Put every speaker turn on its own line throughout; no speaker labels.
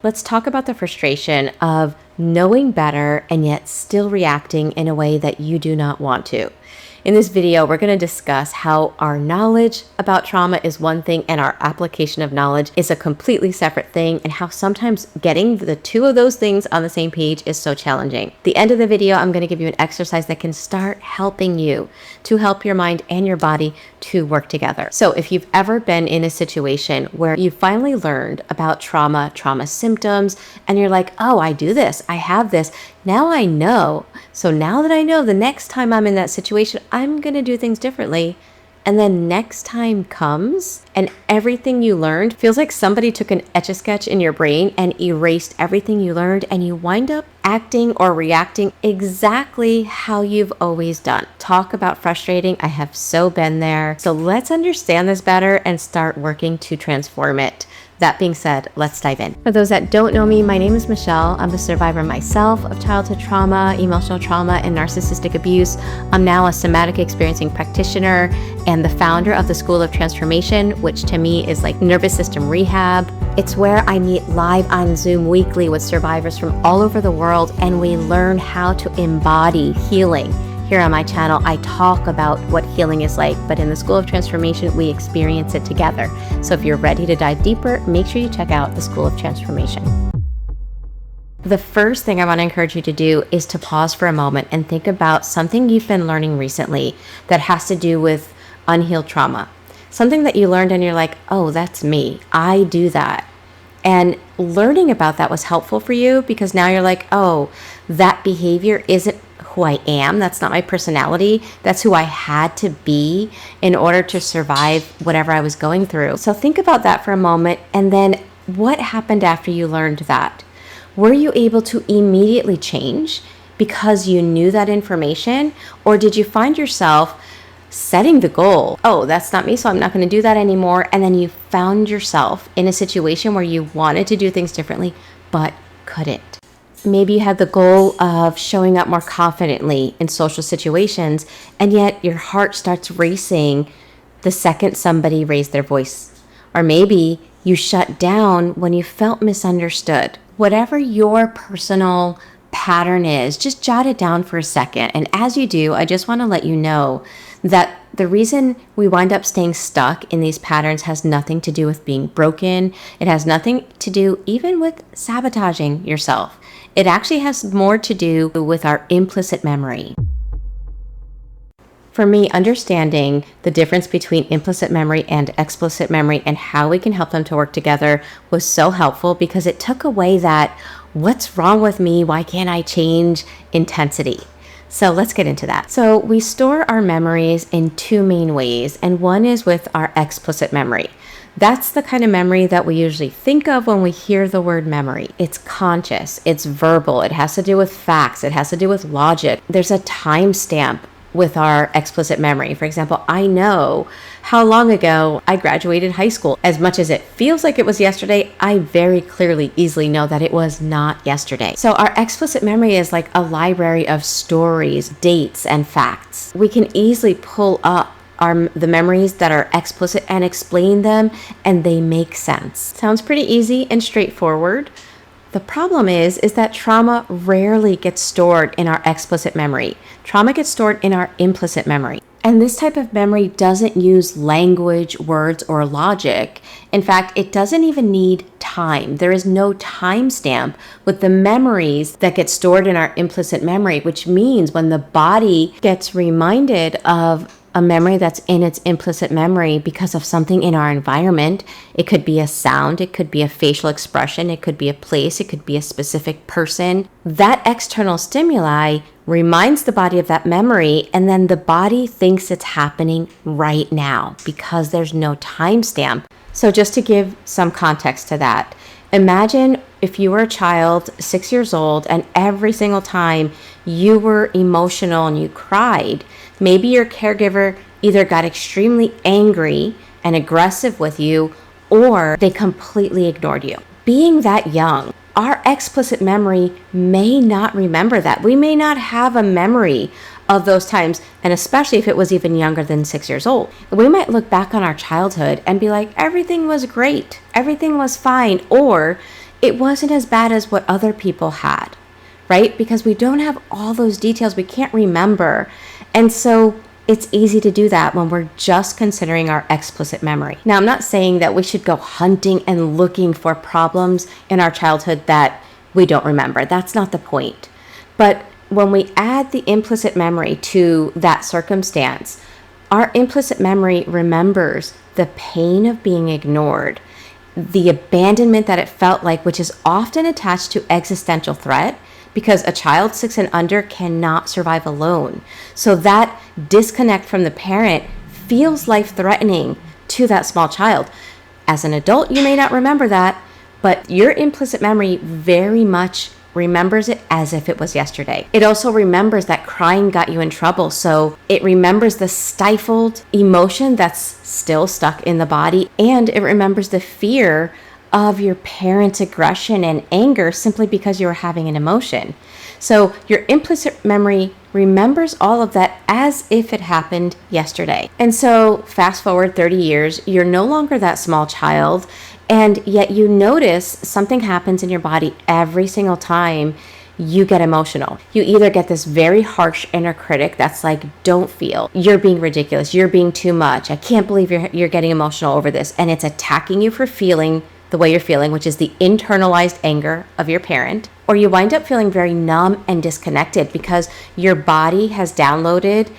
Let's talk about the frustration of knowing better and yet still reacting in a way that you do not want to. In this video, we're going to discuss how our knowledge about trauma is one thing and our application of knowledge is a completely separate thing, and how sometimes getting the two of those things on the same page is so challenging. At the end of the video, I'm going to give you an exercise that can start helping you to help your mind and your body to work together. So if you've ever been in a situation where you finally learned about trauma symptoms, and you're like, oh, I do this, I have this, now I know. So now that I know, the next time I'm in that situation, I'm going to do things differently. And then next time comes and everything you learned feels like somebody took an Etch-a-Sketch in your brain and erased everything you learned, and you wind up acting or reacting exactly how you've always done. Talk about frustrating. I have so been there. So let's understand this better and start working to transform it. That being said, let's dive in. For those that don't know me, my name is Michele. I'm a survivor myself of childhood trauma, emotional trauma, and narcissistic abuse. I'm now a somatic experiencing practitioner and the founder of the School of Transformation, which to me is like nervous system rehab. It's where I meet live on Zoom weekly with survivors from all over the world, and we learn how to embody healing. Here on my channel, I talk about what healing is like, but in the School of Transformation, we experience it together. So if you're ready to dive deeper, make sure you check out the School of Transformation. The first thing I want to encourage you to do is to pause for a moment and think about something you've been learning recently that has to do with unhealed trauma. Something that you learned and you're like, oh, that's me. I do that. And learning about that was helpful for you because now you're like, oh, that behavior isn't who I am. That's not my personality. That's who I had to be in order to survive whatever I was going through. So think about that for a moment. And then what happened after you learned that? Were you able to immediately change because you knew that information? Or did you find yourself setting the goal? Oh, that's not me, so I'm not going to do that anymore. And then you found yourself in a situation where you wanted to do things differently, but couldn't. Maybe you had the goal of showing up more confidently in social situations, and yet your heart starts racing the second somebody raised their voice. Or maybe you shut down when you felt misunderstood. Whatever your personal pattern is, just jot it down for a second. And as you do, I just want to let you know that the reason we wind up staying stuck in these patterns has nothing to do with being broken. It has nothing to do even with sabotaging yourself. It actually has more to do with our implicit memory. For me, understanding the difference between implicit memory and explicit memory and how we can help them to work together was so helpful because it took away that what's wrong with me, why can't I change intensity. So let's get into that. So we store our memories in two main ways, and one is with our explicit memory. That's the kind of memory that we usually think of when we hear the word memory. It's conscious, it's verbal, it has to do with facts, it has to do with logic. There's a timestamp with our explicit memory. For example, I know how long ago I graduated high school. As much as it feels like it was yesterday, I very clearly, easily know that it was not yesterday. So our explicit memory is like a library of stories, dates, and facts. We can easily pull up the memories that are explicit and explain them, and they make sense. Sounds pretty easy and straightforward. The problem is that trauma rarely gets stored in our explicit memory. Trauma gets stored in our implicit memory. And this type of memory doesn't use language, words, or logic. In fact, it doesn't even need time. There is no timestamp with the memories that get stored in our implicit memory, which means when the body gets reminded of a memory that's in its implicit memory because of something in our environment. It could be a sound, it could be a facial expression, it could be a place, it could be a specific person. That external stimuli reminds the body of that memory, and then the body thinks it's happening right now because there's no timestamp. So just to give some context to that, imagine if you were a child, 6 years old, and every single time you were emotional and you cried, maybe your caregiver either got extremely angry and aggressive with you, or they completely ignored you. Being that young, our explicit memory may not remember that. We may not have a memory of those times, and especially if it was even younger than 6 years old. We might look back on our childhood and be like, everything was great, everything was fine, or it wasn't as bad as what other people had, right? Because we don't have all those details, we can't remember. And so it's easy to do that when we're just considering our explicit memory. Now, I'm not saying that we should go hunting and looking for problems in our childhood that we don't remember. That's not the point. But when we add the implicit memory to that circumstance, our implicit memory remembers the pain of being ignored, the abandonment that it felt like, which is often attached to existential threat, because a child 6 and under cannot survive alone. So that disconnect from the parent feels life-threatening to that small child. As an adult, you may not remember that, but your implicit memory very much remembers it as if it was yesterday. It also remembers that crying got you in trouble, so it remembers the stifled emotion that's still stuck in the body, and it remembers the fear of your parents' aggression and anger simply because you were having an emotion. So your implicit memory remembers all of that as if it happened yesterday. And so fast forward 30 years, you're no longer that small child, and yet you notice something happens in your body every single time you get emotional. You either get this very harsh inner critic that's like, don't feel, you're being ridiculous, you're being too much, I can't believe you're getting emotional over this, and it's attacking you for feeling the way you're feeling, which is the internalized anger of your parent. Or you wind up feeling very numb and disconnected because your body has downloaded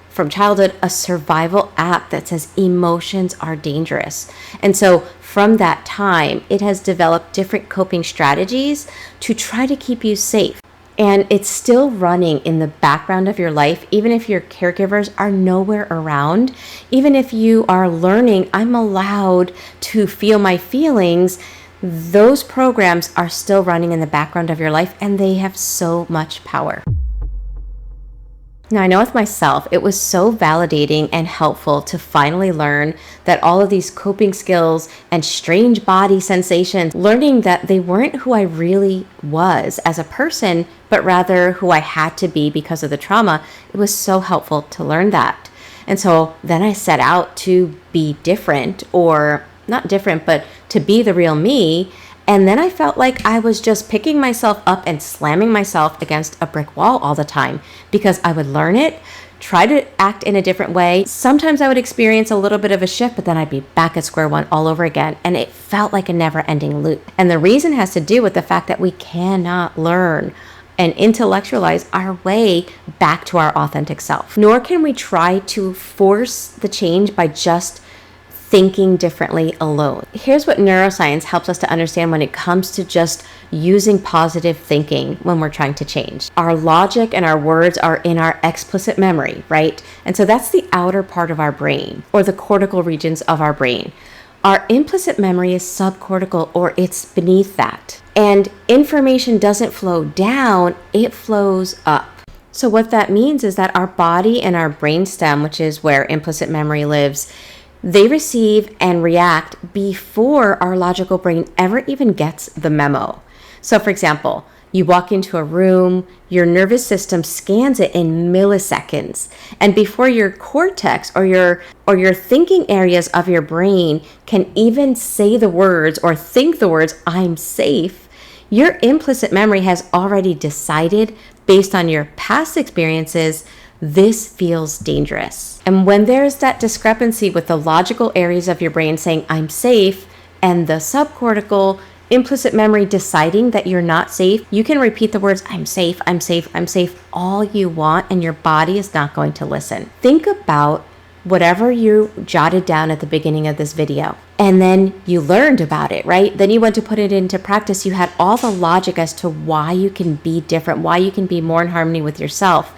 from childhood a survival app that says emotions are dangerous. And so from that time, it has developed different coping strategies to try to keep you safe. And it's still running in the background of your life, even if your caregivers are nowhere around, even if you are learning, I'm allowed to feel my feelings, those programs are still running in the background of your life, and they have so much power. Now, I know with myself, it was so validating and helpful to finally learn that all of these coping skills and strange body sensations, learning that they weren't who I really was as a person, but rather who I had to be because of the trauma. It was so helpful to learn that. And so then I set out to be different, or not different, but to be the real me. And then I felt like I was just picking myself up and slamming myself against a brick wall all the time, because I would learn it, try to act in a different way. Sometimes I would experience a little bit of a shift, but then I'd be back at square one all over again. And it felt like a never-ending loop. And the reason has to do with the fact that we cannot learn and intellectualize our way back to our authentic self. Nor can we try to force the change by just thinking differently alone. Here's what neuroscience helps us to understand when it comes to just using positive thinking when we're trying to change. Our logic and our words are in our explicit memory, right? And so that's the outer part of our brain, or the cortical regions of our brain. Our implicit memory is subcortical, or it's beneath that. And information doesn't flow down, it flows up. So what that means is that our body and our brainstem, which is where implicit memory lives, they receive and react before our logical brain ever even gets the memo. So for example, you walk into a room, your nervous system scans it in milliseconds. And before your cortex or your thinking areas of your brain can even say the words or think the words, I'm safe, your implicit memory has already decided based on your past experiences, this feels dangerous. And when there's that discrepancy with the logical areas of your brain saying, I'm safe, and the subcortical implicit memory deciding that you're not safe, you can repeat the words, I'm safe, I'm safe, I'm safe, all you want, and your body is not going to listen. Think about whatever you jotted down at the beginning of this video, and then you learned about it, right? Then you went to put it into practice. You had all the logic as to why you can be different, why you can be more in harmony with yourself.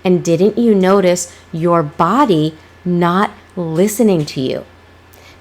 And didn't you notice your body not listening to you?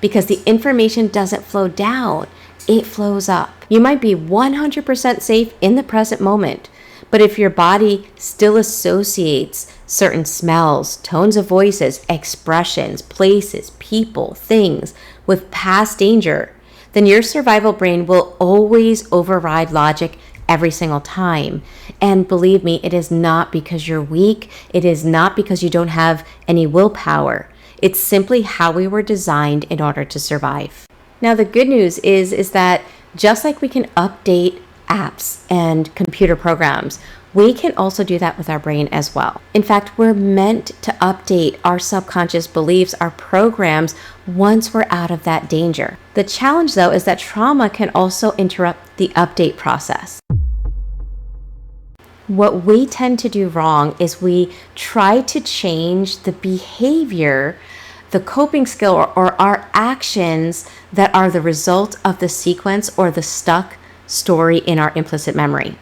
Because the information doesn't flow down, it flows up. You might be 100% safe in the present moment, but if your body still associates certain smells, tones of voices, expressions, places, people, things with past danger, then your survival brain will always override logic every single time. And believe me, it is not because you're weak. It is not because you don't have any willpower. It's simply how we were designed in order to survive. Now, the good news is that Just like we can update apps and computer programs, we can also do that with our brain as well. In fact, we're meant to update our subconscious beliefs, our programs, once we're out of that danger. The challenge, though, is that trauma can also interrupt the update process. What we tend to do wrong is we try to change the behavior, the coping skill, or our actions that are the result of the sequence or the stuck story in our implicit memory.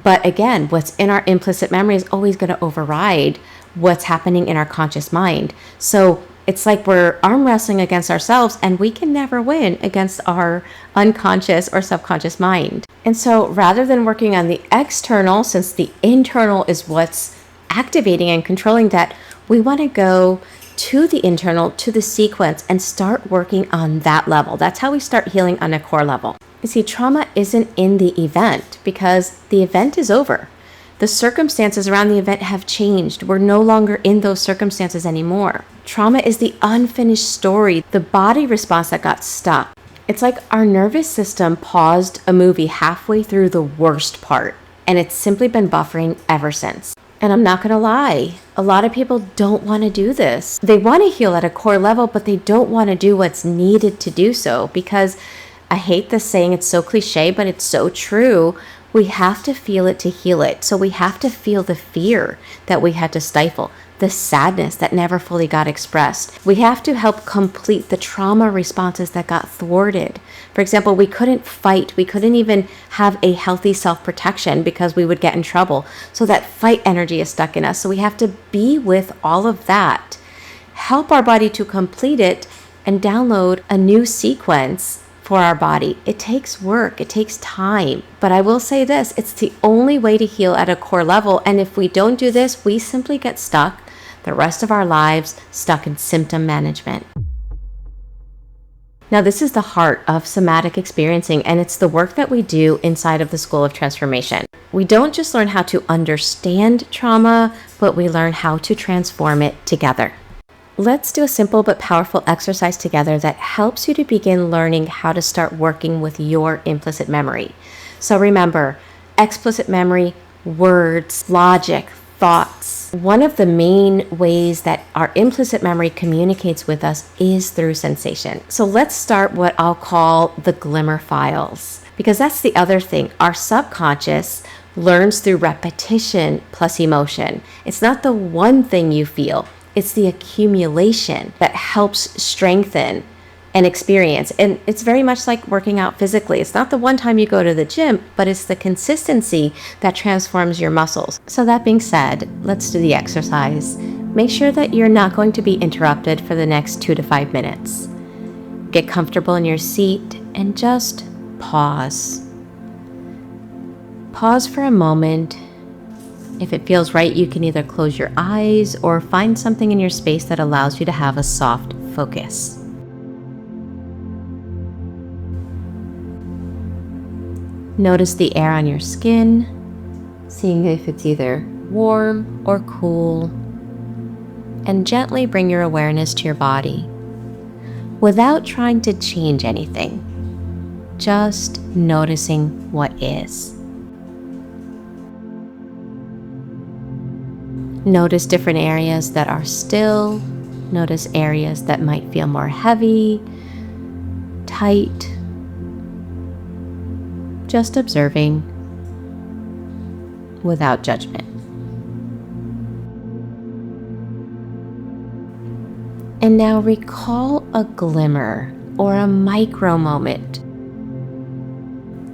But again, what's in our implicit memory is always going to override what's happening in our conscious mind. So it's like we're arm wrestling against ourselves, and we can never win against our unconscious or subconscious mind. And so rather than working on the external, since the internal is what's activating and controlling that, we want to go to the internal, to the sequence, and start working on that level. That's how we start healing on a core level. You see, trauma isn't in the event because the event is over. The circumstances around the event have changed. We're no longer in those circumstances anymore. Trauma is the unfinished story, the body response that got stuck. It's like our nervous system paused a movie halfway through the worst part, and it's simply been buffering ever since. And I'm not going to lie, a lot of people don't want to do this. They want to heal at a core level, but they don't want to do what's needed to do so because I hate this saying, it's so cliche, but it's so true. We have to feel it to heal it. So we have to feel the fear that we had to stifle, the sadness that never fully got expressed. We have to help complete the trauma responses that got thwarted. For example, we couldn't fight. We couldn't even have a healthy self-protection because we would get in trouble. So that fight energy is stuck in us. So we have to be with all of that, help our body to complete it, and download a new sequence for our body. It takes work, it takes time. But I will say this, it's the only way to heal at a core level. And if we don't do this, we simply get stuck the rest of our lives, stuck in symptom management. Now, this is the heart of somatic experiencing, and it's the work that we do inside of the School of Transformation. We don't just learn how to understand trauma, but we learn how to transform it together. Let's do a simple but powerful exercise together that helps you to begin learning how to start working with your implicit memory. So remember, explicit memory, words, logic, thoughts. One of the main ways that our implicit memory communicates with us is through sensation. So let's start what I'll call the glimmer files, because that's the other thing. Our subconscious learns through repetition plus emotion. It's not the one thing you feel. It's the accumulation that helps strengthen an experience. And it's very much like working out physically. It's not the one time you go to the gym, but it's the consistency that transforms your muscles. So that being said, let's do the exercise. Make sure that you're not going to be interrupted for the next 2 to 5 minutes. Get comfortable in your seat and just pause. Pause for a moment. If it feels right, you can either close your eyes or find something in your space that allows you to have a soft focus. Notice the air on your skin, seeing if it's either warm or cool, and gently bring your awareness to your body without trying to change anything, just noticing what is. Notice different areas that are still. Notice areas that might feel more heavy, tight. Just observing without judgment. And now recall a glimmer or a micro moment.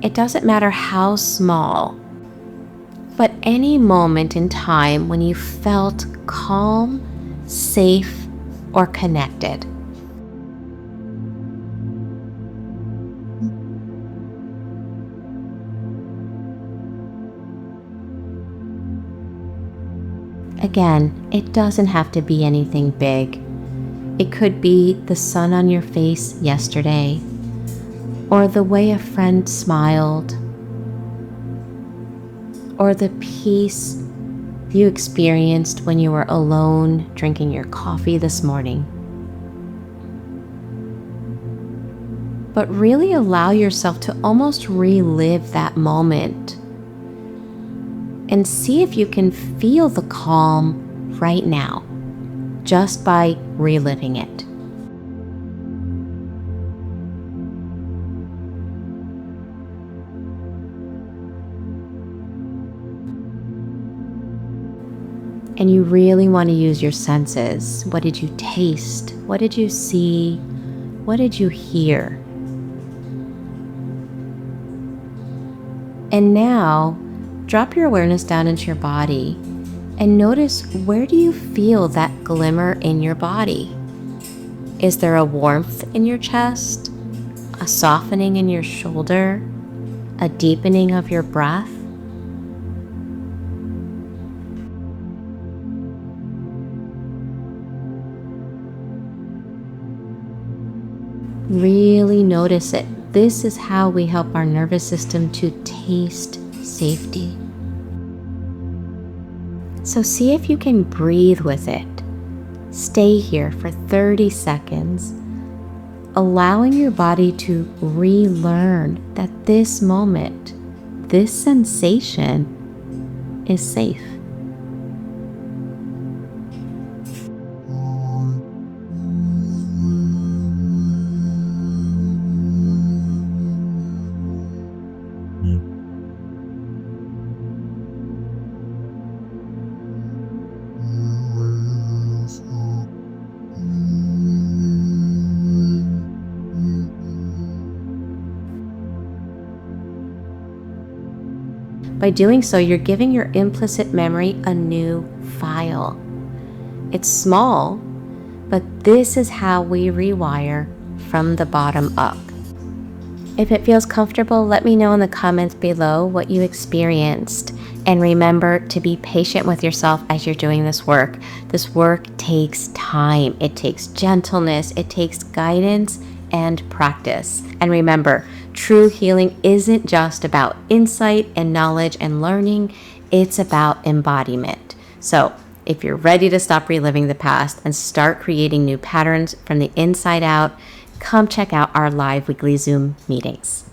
It doesn't matter how small, but any moment in time when you felt calm, safe, or connected. Again, it doesn't have to be anything big. It could be the sun on your face yesterday, or the way a friend smiled, or the peace you experienced when you were alone drinking your coffee this morning. but really allow yourself to almost relive that moment. And see if you can feel the calm right now, just by reliving it. And you really want to use your senses. What did you taste? What did you see? What did you hear? And now, drop your awareness down into your body and notice, where do you feel that glimmer in your body? Is there a warmth in your chest? A softening in your shoulder? A deepening of your breath? Really notice it. This is how we help our nervous system to taste safety. So see if you can breathe with it. Stay here for 30 seconds, allowing your body to relearn that this moment, this sensation is safe. By doing so, you're giving your implicit memory a new file. It's small, but this is how we rewire from the bottom up. If it feels comfortable, let me know in the comments below what you experienced. And remember to be patient with yourself as you're doing this work. This work takes time. It takes gentleness. It takes guidance and practice. And remember, true healing isn't just about insight and knowledge and learning. It's about embodiment. So if you're ready to stop reliving the past and start creating new patterns from the inside out, come check out our live weekly Zoom meetings.